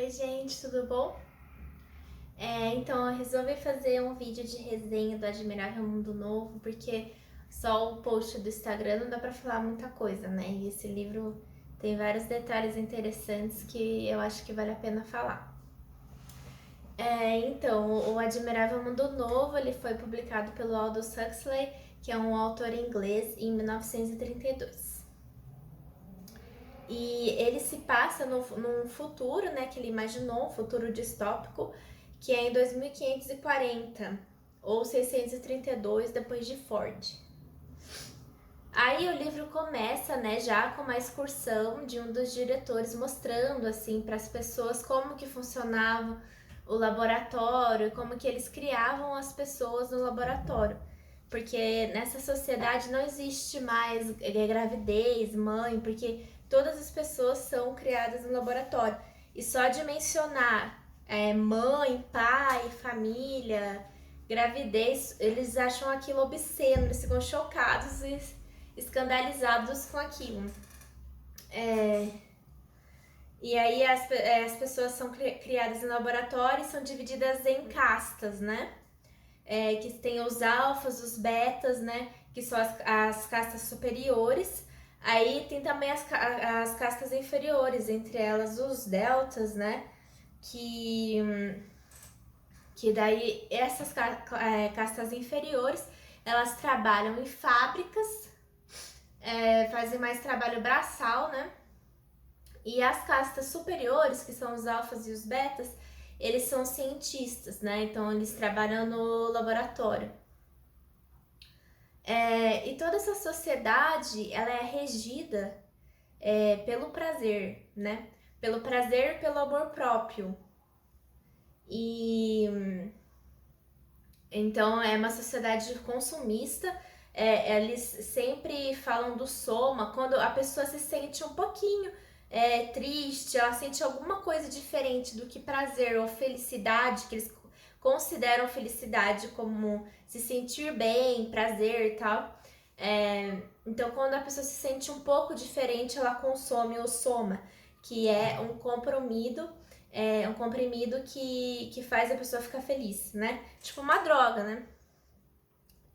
Oi gente, tudo bom? Então eu resolvi fazer um vídeo de resenha do Admirável Mundo Novo, porque só o post do Instagram não dá pra falar muita coisa, né? E esse livro tem vários detalhes interessantes que eu acho que vale a pena falar. Então, o Admirável Mundo Novo ele foi publicado pelo Aldous Huxley, que é um autor inglês, em 1932. E ele se passa num futuro, né, que ele imaginou, um futuro distópico, que é em 2540 ou 632 depois de Ford. Aí o livro começa, né, já com uma excursão de um dos diretores mostrando assim para as pessoas como que funcionava o laboratório, como que eles criavam as pessoas no laboratório. Porque nessa sociedade não existe mais gravidez, mãe, porque todas as pessoas são criadas no laboratório. E só de mencionar mãe, pai, família, gravidez, eles acham aquilo obsceno, eles ficam chocados e escandalizados com aquilo. E aí as pessoas são criadas em laboratório e são divididas em castas, né? Que tem os alfas, os betas, né? Que são as castas superiores. Aí tem também as castas inferiores, entre elas os deltas, né? Que daí essas castas inferiores, elas trabalham em fábricas, fazem mais trabalho braçal, né? E as castas superiores, que são os alfas e os betas, eles são cientistas, né? Então eles trabalham no laboratório. E toda essa sociedade, ela é regida pelo prazer, né? Pelo prazer, pelo amor próprio. E então é uma sociedade consumista. Eles sempre falam do soma quando a pessoa se sente um pouquinho triste, ela sente alguma coisa diferente do que prazer ou felicidade, que eles consideram felicidade como se sentir bem, prazer e tal. Então, quando a pessoa se sente um pouco diferente, ela consome o soma, que é um comprimido que faz a pessoa ficar feliz, né? Tipo uma droga, né?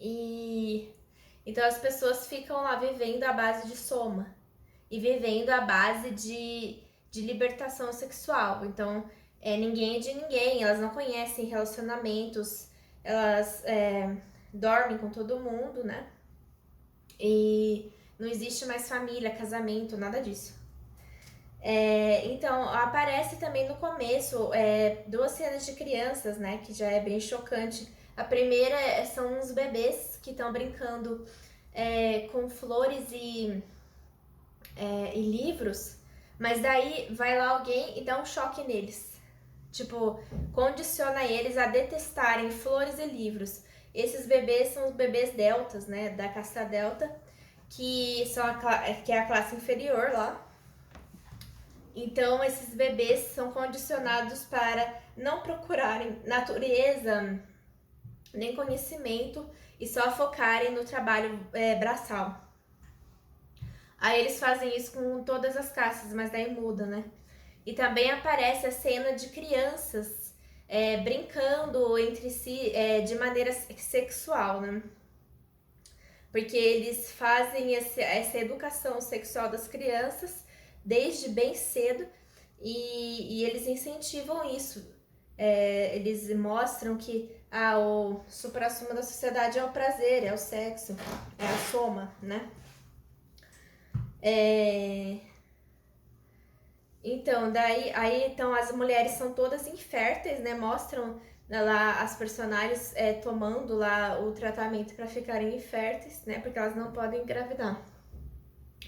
E então as pessoas ficam lá vivendo à base de soma e vivendo à base de libertação sexual. Então, ninguém é de ninguém, elas não conhecem relacionamentos, elas dormem com todo mundo, né? E não existe mais família, casamento, nada disso. Então, aparece também no começo duas cenas de crianças, né? Que já é bem chocante. A primeira são uns bebês que estão brincando com flores e livros, mas daí vai lá alguém e dá um choque neles. Tipo, condiciona eles a detestarem flores e livros. Esses bebês são os bebês deltas, né? Da casta delta, que é a classe inferior lá. Então, esses bebês são condicionados para não procurarem natureza nem conhecimento e só focarem no trabalho braçal. Aí eles fazem isso com todas as castas, mas daí muda, né? E também aparece a cena de crianças brincando entre si de maneira sexual, né? Porque eles fazem essa educação sexual das crianças desde bem cedo e eles incentivam isso. Eles mostram que o supra-sumo da sociedade é o prazer, é o sexo, é a soma, né? Então, então as mulheres são todas inférteis, né? Mostram lá as personagens tomando lá o tratamento para ficarem inférteis, né? Porque elas não podem engravidar,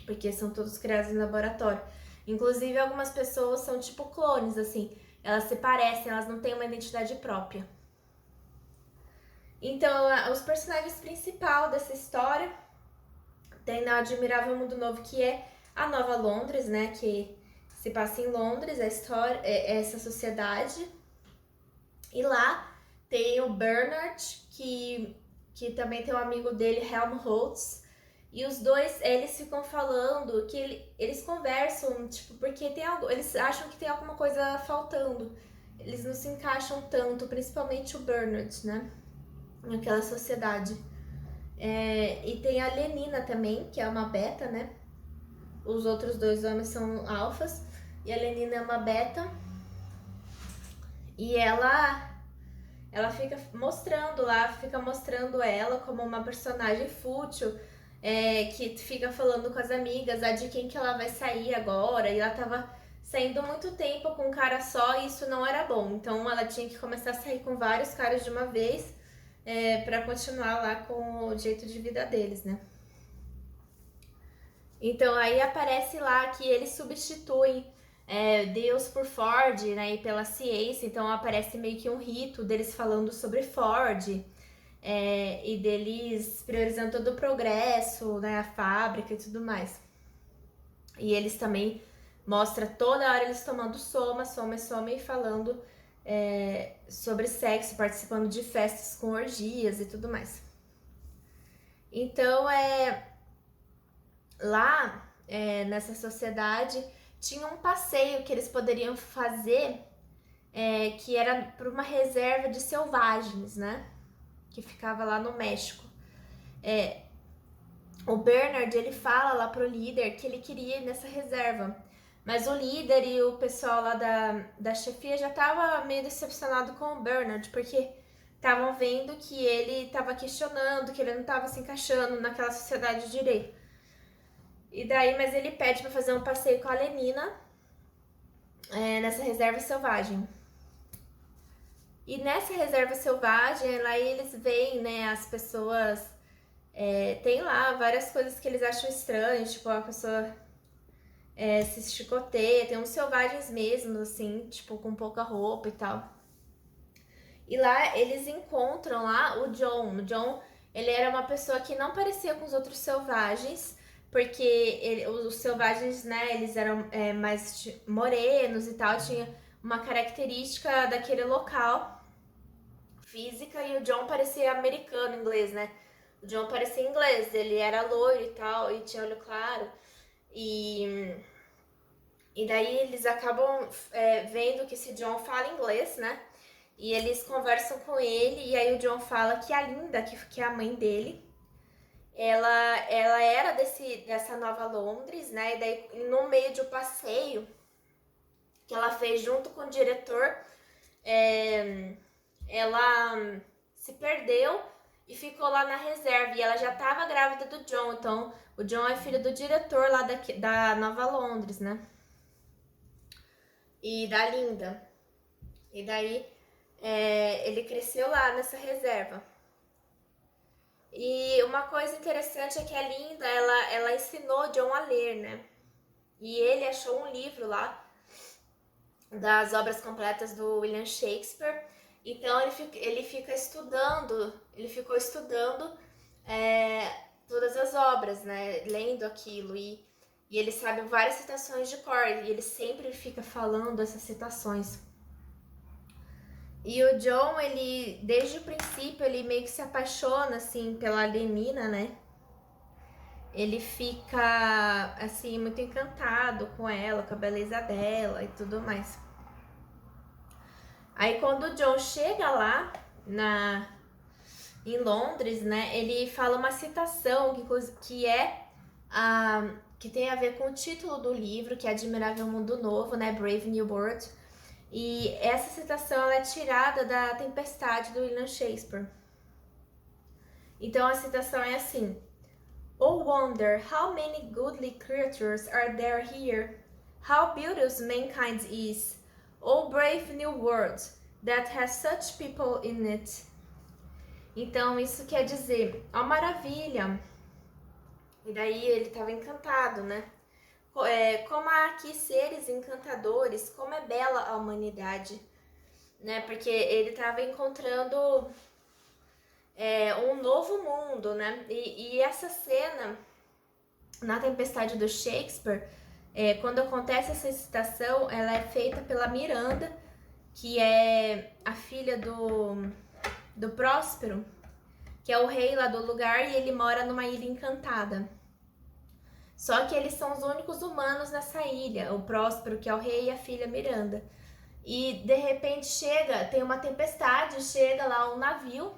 porque são todos criados em laboratório. Inclusive, algumas pessoas são tipo clones, assim. Elas se parecem, elas não têm uma identidade própria. Então, os personagens principais dessa história tem na Admirável Mundo Novo, que é a Nova Londres, né? Que se passa em Londres, a história, essa sociedade. E lá tem o Bernard, que também tem um amigo dele, Helmholtz. E os dois, eles ficam falando que eles conversam, tipo, porque tem algo, eles acham que tem alguma coisa faltando. Eles não se encaixam tanto, principalmente o Bernard, né? Naquela sociedade. E tem a Lenina também, que é uma beta, né? Os outros dois homens são alfas. E a Lenina é uma beta. E ela fica mostrando ela como uma personagem fútil, que fica falando com as amigas de quem que ela vai sair agora, e ela tava saindo muito tempo com um cara só e isso não era bom, então ela tinha que começar a sair com vários caras de uma vez, para continuar lá com o jeito de vida deles, né? Então aí aparece lá que eles substituem Deus por Ford, né, e pela ciência, então aparece meio que um rito deles falando sobre Ford, e deles priorizando todo o progresso, né, a fábrica e tudo mais. E eles também mostram toda hora eles tomando soma e falando sobre sexo, participando de festas com orgias e tudo mais. Então, lá nessa sociedade tinha um passeio que eles poderiam fazer, que era para uma reserva de selvagens, né? Que ficava lá no México. O Bernard, ele fala lá pro líder que ele queria ir nessa reserva. Mas o líder e o pessoal lá da chefia já tava meio decepcionado com o Bernard, porque estavam vendo que ele tava questionando, que ele não tava se encaixando naquela sociedade direito. E daí, mas ele pede para fazer um passeio com a Lenina nessa reserva selvagem. E nessa reserva selvagem, lá eles veem, né, as pessoas... tem lá várias coisas que eles acham estranhas, tipo, a pessoa se chicoteia, tem uns selvagens mesmo, assim, tipo, com pouca roupa e tal. E lá eles encontram lá o John. O John, ele era uma pessoa que não parecia com os outros selvagens, porque os selvagens, né, eles eram mais morenos e tal, tinha uma característica daquele local física, e o John parecia americano, inglês, né? O John parecia inglês, ele era loiro e tal, e tinha olho claro, e daí eles acabam vendo que esse John fala inglês, né? E eles conversam com ele, e aí o John fala que a Linda, que é a mãe dele, ela era dessa Nova Londres, né? E daí, no meio de um passeio que ela fez junto com o diretor, ela se perdeu e ficou lá na reserva. E ela já estava grávida do John, então o John é filho do diretor lá da Nova Londres, né? E da Linda. E daí ele cresceu lá nessa reserva. E uma coisa interessante é que a Linda, ela ensinou John a ler, né? E ele achou um livro lá das obras completas do William Shakespeare. Então ele ficou estudando todas as obras, né? Lendo aquilo, e ele sabe várias citações de cor, e ele sempre fica falando essas citações. E o John, ele, desde o princípio, ele meio que se apaixona, assim, pela Lenina, né? Ele fica, assim, muito encantado com ela, com a beleza dela e tudo mais. Aí, quando o John chega lá, em Londres, né? Ele fala uma citação que tem a ver com o título do livro, que é Admirável Mundo Novo, né? Brave New World. E essa citação ela é tirada da Tempestade do William Shakespeare. Então a citação é assim: Oh wonder, how many goodly creatures are there here? How beauteous mankind is! Oh brave new world, that has such people in it. Então isso quer dizer, ó maravilha! E daí ele estava encantado, né? Como há aqui seres encantadores, como é bela a humanidade, né? Porque ele estava encontrando um novo mundo, né? E essa cena na Tempestade do Shakespeare, quando acontece essa citação, ela é feita pela Miranda, que é a filha do Próspero, que é o rei lá do lugar, e ele mora numa ilha encantada. Só que eles são os únicos humanos nessa ilha, o Próspero, que é o rei, e a filha Miranda. E de repente tem uma tempestade, chega lá um navio,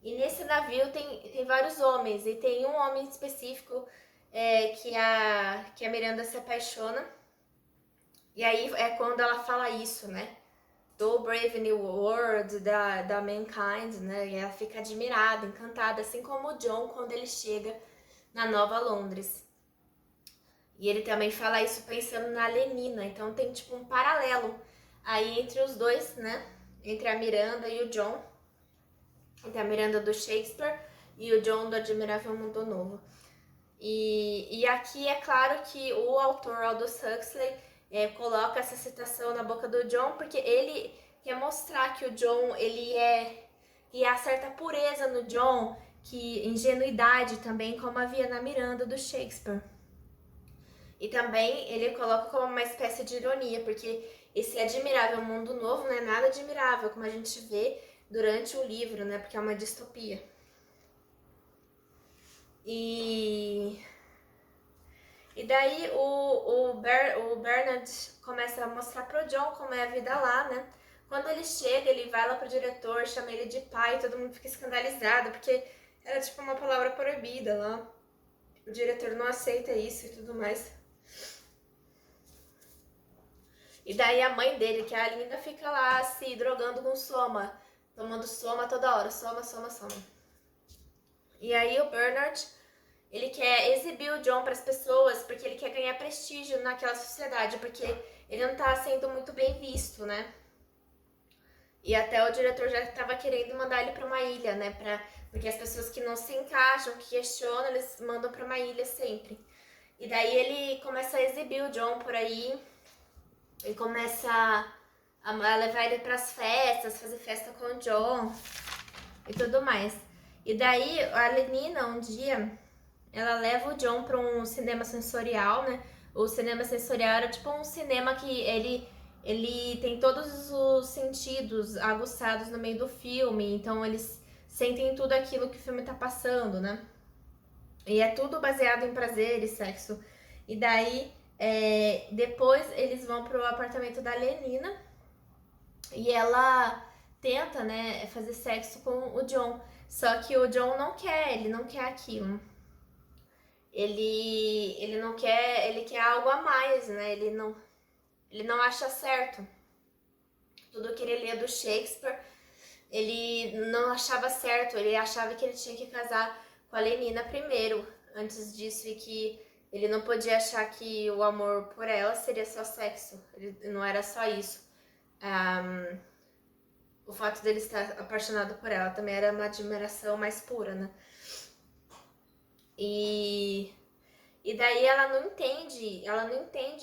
e nesse navio tem vários homens, e tem um homem específico que a Miranda se apaixona. E aí é quando ela fala isso, né? Do Brave New World, da Mankind, né? E ela fica admirada, encantada, assim como o John quando ele chega na Nova Londres. E ele também fala isso pensando na Lenina, então tem tipo um paralelo aí entre os dois, né? Entre a Miranda e o John. Entre a Miranda do Shakespeare e o John do Admirável Mundo Novo. E aqui é claro que o autor Aldous Huxley coloca essa citação na boca do John porque ele quer mostrar que o John, e há certa pureza no John, que ingenuidade também, como havia na Miranda do Shakespeare. E também ele coloca como uma espécie de ironia, porque esse admirável mundo novo não é nada admirável, como a gente vê durante o livro, né? Porque é uma distopia. E daí o Bernard começa a mostrar pro John como é a vida lá, né? Quando ele chega, ele vai lá pro diretor, chama ele de pai, todo mundo fica escandalizado, porque era tipo uma palavra proibida lá. O diretor não aceita isso e tudo mais. E daí a mãe dele, que é a Linda, fica lá se drogando com soma, tomando soma toda hora, soma. E aí o Bernard, ele quer exibir o John para as pessoas, porque ele quer ganhar prestígio naquela sociedade, porque ele não tá sendo muito bem visto, né? E até o diretor já estava querendo mandar ele para uma ilha, né? Porque as pessoas que não se encaixam, que questionam, eles mandam para uma ilha sempre. E daí ele começa a exibir o John por aí, e começa a levar ele para as festas, fazer festa com o John e tudo mais. E daí a Lenina, um dia, ela leva o John para um cinema sensorial, né? O cinema sensorial era tipo um cinema que ele tem todos os sentidos aguçados no meio do filme, então eles sentem tudo aquilo que o filme tá passando, né? E é tudo baseado em prazer e sexo. E daí, depois eles vão pro apartamento da Lenina e ela tenta, né, fazer sexo com o John. Só que o John não quer, ele não quer aquilo. Ele não quer, ele quer algo a mais, né? Ele não acha certo. Tudo que ele lia do Shakespeare, ele não achava certo, ele achava que ele tinha que casar com a Lenina primeiro, antes disso, e que ele não podia achar que o amor por ela seria só sexo, não era só isso. O fato dele estar apaixonado por ela também era uma admiração mais pura, né? E daí ela não entende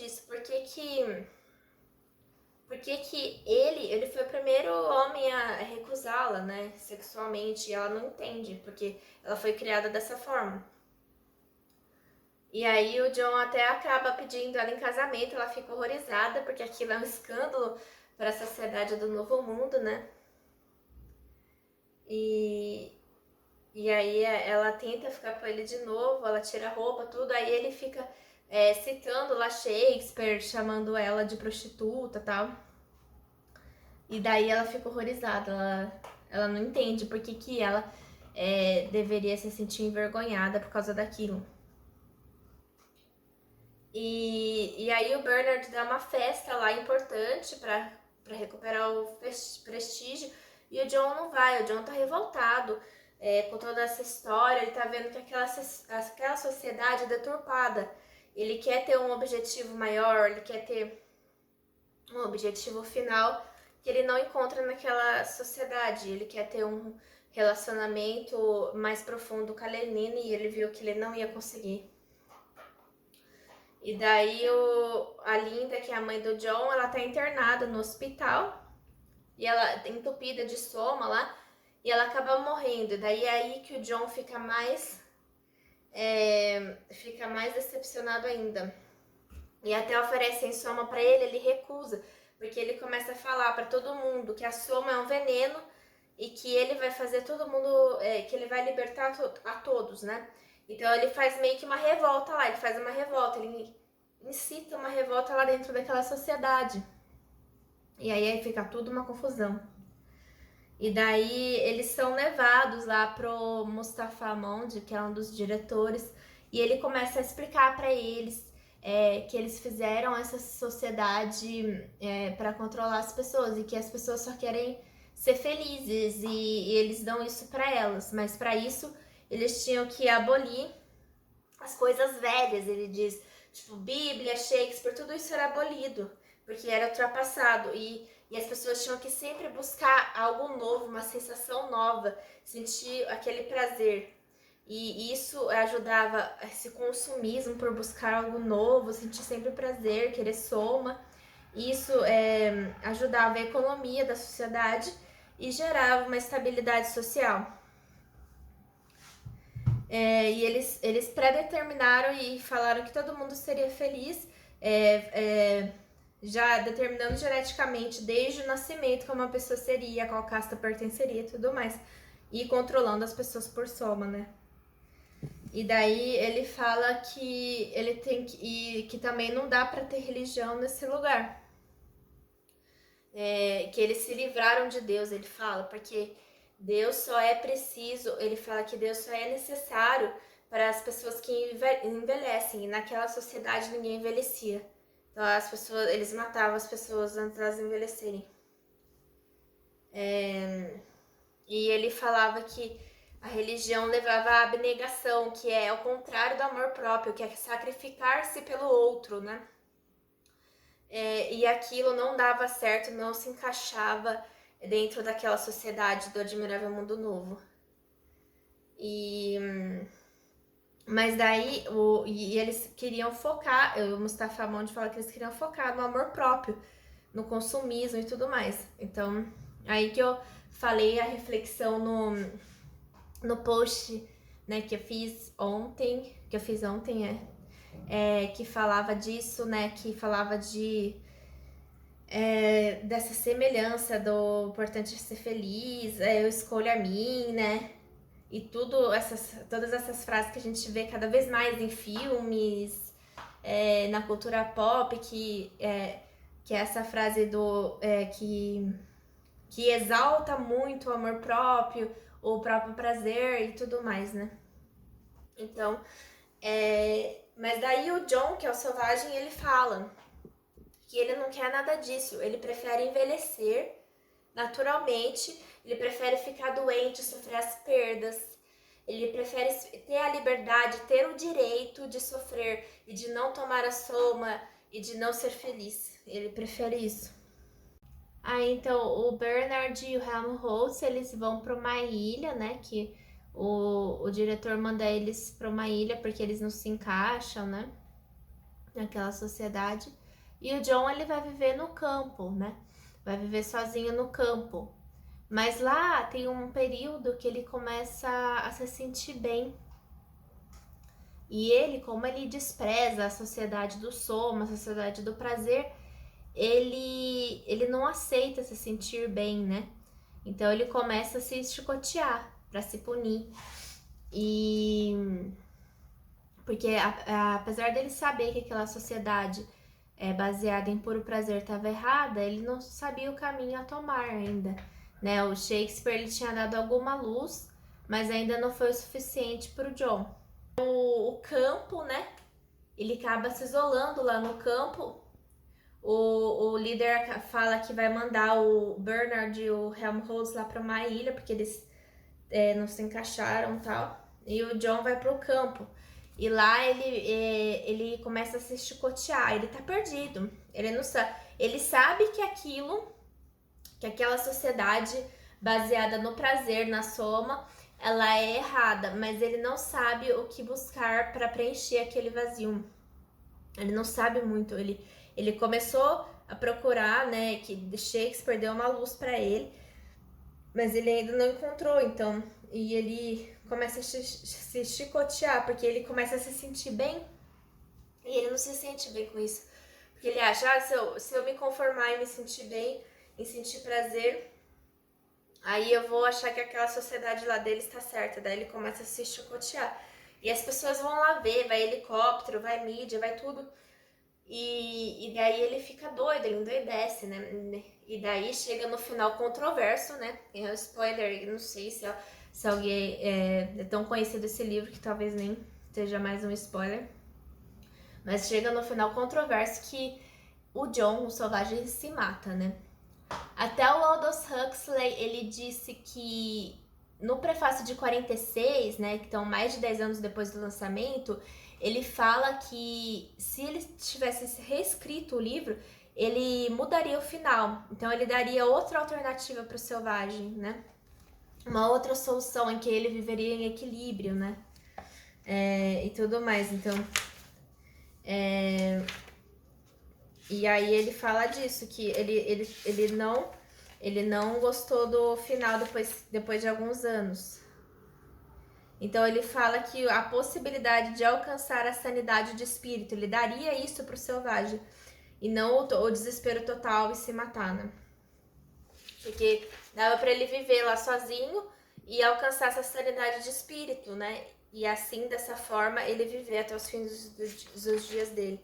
isso, porque que ele foi o primeiro homem a recusá-la, né, sexualmente, e ela não entende, porque ela foi criada dessa forma. E aí o John até acaba pedindo ela em casamento, ela fica horrorizada, porque aquilo é um escândalo para a sociedade do Novo Mundo, né? E aí ela tenta ficar com ele de novo, ela tira a roupa, tudo, aí ele fica citando lá Shakespeare, chamando ela de prostituta e tal. E daí ela fica horrorizada, ela não entende por que ela deveria se sentir envergonhada por causa daquilo. E aí o Bernard dá uma festa lá importante para recuperar o prestígio, e o John não vai, o John tá revoltado com toda essa história, ele tá vendo que aquela sociedade é deturpada. Ele quer ter um objetivo maior, ele quer ter um objetivo final que ele não encontra naquela sociedade. Ele quer ter um relacionamento mais profundo com a Lenina e ele viu que ele não ia conseguir. E daí a Linda, que é a mãe do John, ela tá internada no hospital e ela tá entupida de soma lá e ela acaba morrendo. E daí é aí que o John fica mais decepcionado ainda. E até oferecem soma para ele, ele recusa, porque ele começa a falar para todo mundo que a soma é um veneno e que ele vai fazer todo mundo, que ele vai libertar a todos, né? Então ele faz meio que uma revolta lá, ele faz uma revolta, ele incita uma revolta lá dentro daquela sociedade. E aí fica tudo uma confusão. E daí eles são levados lá pro Mustafa Mond, que é um dos diretores, e ele começa a explicar para eles que eles fizeram essa sociedade para controlar as pessoas e que as pessoas só querem ser felizes e eles dão isso para elas, mas para isso eles tinham que abolir as coisas velhas, ele diz, tipo Bíblia, Shakespeare, tudo isso era abolido, porque era ultrapassado e as pessoas tinham que sempre buscar algo novo, uma sensação nova, sentir aquele prazer. E isso ajudava esse consumismo por buscar algo novo, sentir sempre prazer, querer soma. Isso ajudava a economia da sociedade e gerava uma estabilidade social. E eles pré-determinaram e falaram que todo mundo seria feliz, já determinando geneticamente desde o nascimento como uma pessoa seria, qual casta pertenceria e tudo mais. E controlando as pessoas por soma, né? E daí ele fala que ele tem que também não dá para ter religião nesse lugar. Que eles se livraram de Deus, ele fala, porque Deus só é preciso, ele fala que Deus só é necessário para as pessoas que envelhecem, e naquela sociedade ninguém envelhecia. Então as pessoas, eles matavam as pessoas antes de elas envelhecerem. E ele falava que a religião levava à abnegação, que é o contrário do amor próprio, que é sacrificar-se pelo outro, né? E aquilo não dava certo, não se encaixava dentro daquela sociedade do Admirável Mundo Novo. Mas daí eles queriam focar, o Mustafa Mond fala que eles queriam focar no amor próprio, no consumismo e tudo mais. Então, aí que eu falei a reflexão no post, né, que eu fiz ontem, que falava disso, né, que falava dessa semelhança do importante ser feliz, eu escolho a mim, né, e todas essas frases que a gente vê cada vez mais em filmes, na cultura pop, que é essa frase que exalta muito o amor próprio, o próprio prazer e tudo mais, né? Então, mas daí o John, que é o selvagem, ele fala que ele não quer nada disso, ele prefere envelhecer naturalmente, ele prefere ficar doente, sofrer as perdas, ele prefere ter a liberdade, ter o direito de sofrer e de não tomar a soma e de não ser feliz. Ele prefere isso. Então o Bernard e o Helmholtz, eles vão para uma ilha, né, que o diretor manda eles para uma ilha porque eles não se encaixam, né, naquela sociedade. E o John, ele vai viver no campo, né, vai viver sozinho no campo. Mas lá tem um período que ele começa a se sentir bem. E ele, como ele despreza a sociedade do soma, a sociedade do prazer, ele não aceita se sentir bem, né? Então ele começa a se chicotear para se punir. Porque apesar dele saber que aquela sociedade baseada em puro prazer estava errada, ele não sabia o caminho a tomar ainda, né? O Shakespeare, ele tinha dado alguma luz, mas ainda não foi o suficiente para o John. O campo, né? Ele acaba se isolando lá no campo. O líder fala que vai mandar o Bernard e o Helmholtz lá para uma ilha, porque eles não se encaixaram e tal. E o John vai pro campo. E lá ele começa a se chicotear, ele tá perdido. Ele não sabe. Ele sabe que aquela sociedade baseada no prazer, na soma, ela é errada, mas ele não sabe o que buscar para preencher aquele vazio. Ele não sabe muito, ele começou a procurar, né, que Shakespeare deu uma luz para ele, mas ele ainda não encontrou, então, e ele começa a se chicotear, porque ele começa a se sentir bem, e ele não se sente bem com isso, porque ele acha, se eu me conformar e me sentir bem, e sentir prazer, aí eu vou achar que aquela sociedade lá dele está certa, daí ele começa a se chicotear. E as pessoas vão lá ver, vai helicóptero, vai mídia, vai tudo. E daí ele fica doido, ele endoidece, né? E daí chega no final controverso, né? É um spoiler, não sei se alguém é tão conhecido esse livro que talvez nem seja mais um spoiler. Mas chega no final controverso que o John, o selvagem, se mata, né? Até o Aldous Huxley, ele disse que no prefácio de 46, né, que estão mais de 10 anos depois do lançamento, ele fala que se ele tivesse reescrito o livro, ele mudaria o final. Então ele daria outra alternativa para o selvagem, né? Uma outra solução em que ele viveria em equilíbrio, né? E tudo mais. Então, e aí ele fala disso, que ele não gostou do final depois de alguns anos. Então ele fala que a possibilidade de alcançar a sanidade de espírito, ele daria isso pro selvagem. E não o desespero total e se matar, né? Porque dava pra ele viver lá sozinho e alcançar essa sanidade de espírito, né? E assim, dessa forma, ele viver até os fins dos dias dele.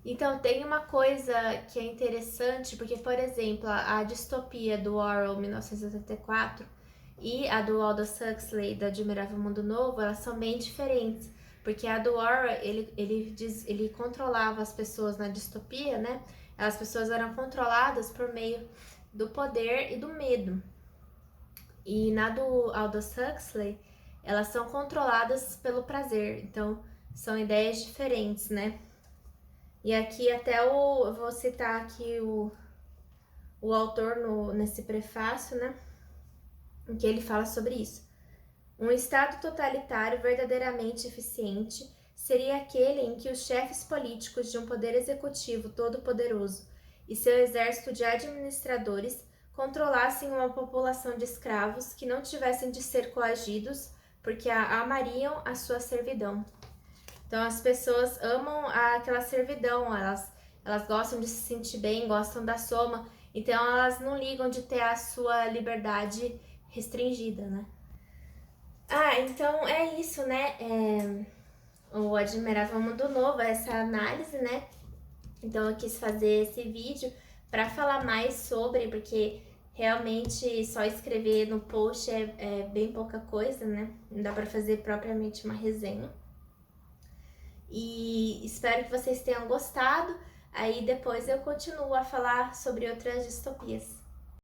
Então, tem uma coisa que é interessante, porque, por exemplo, a distopia do Orwell, 1984, e a do Aldous Huxley, do Admirável Mundo Novo, elas são bem diferentes. Porque a do Orwell, ele controlava as pessoas na distopia, né? As pessoas eram controladas por meio do poder e do medo. E na do Aldous Huxley, elas são controladas pelo prazer. Então, são ideias diferentes, né? E aqui até eu vou citar aqui o autor nesse prefácio, né? Em que ele fala sobre isso. Um Estado totalitário verdadeiramente eficiente seria aquele em que os chefes políticos de um poder executivo todo-poderoso e seu exército de administradores controlassem uma população de escravos que não tivessem de ser coagidos porque amariam a sua servidão. Então as pessoas amam aquela servidão, elas gostam de se sentir bem, gostam da soma, então elas não ligam de ter a sua liberdade restringida, né? Então é isso, né? O Admirável Mundo Novo, essa análise, né? Então eu quis fazer esse vídeo para falar mais sobre, porque realmente só escrever no post é bem pouca coisa, né? Não dá para fazer propriamente uma resenha. E espero que vocês tenham gostado. Aí depois eu continuo a falar sobre outras distopias.